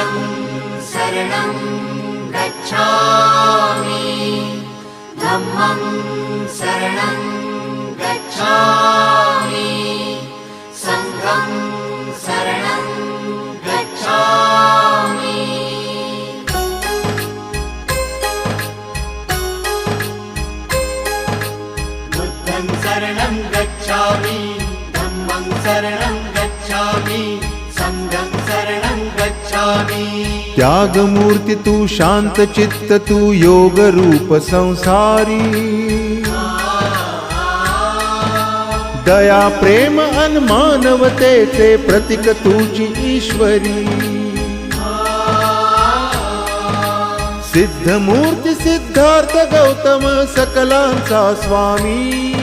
बुद्धं शरणं गच्छामि धम्मं शरणं गच्छामि संघं शरणं गच्छामि बुद्धं शरणं गच्छामि धम्मं शरणं गच्छामि संघं शरणं गच्छामि त्यागमूर्ती तू शांत चित्त तू योग रूप संसारी दया प्रेम अन मानवतेचे प्रतीक तुझी ईश्वरी सिद्धमूर्ती सिद्धार्थ गौतम सकलांचा स्वामी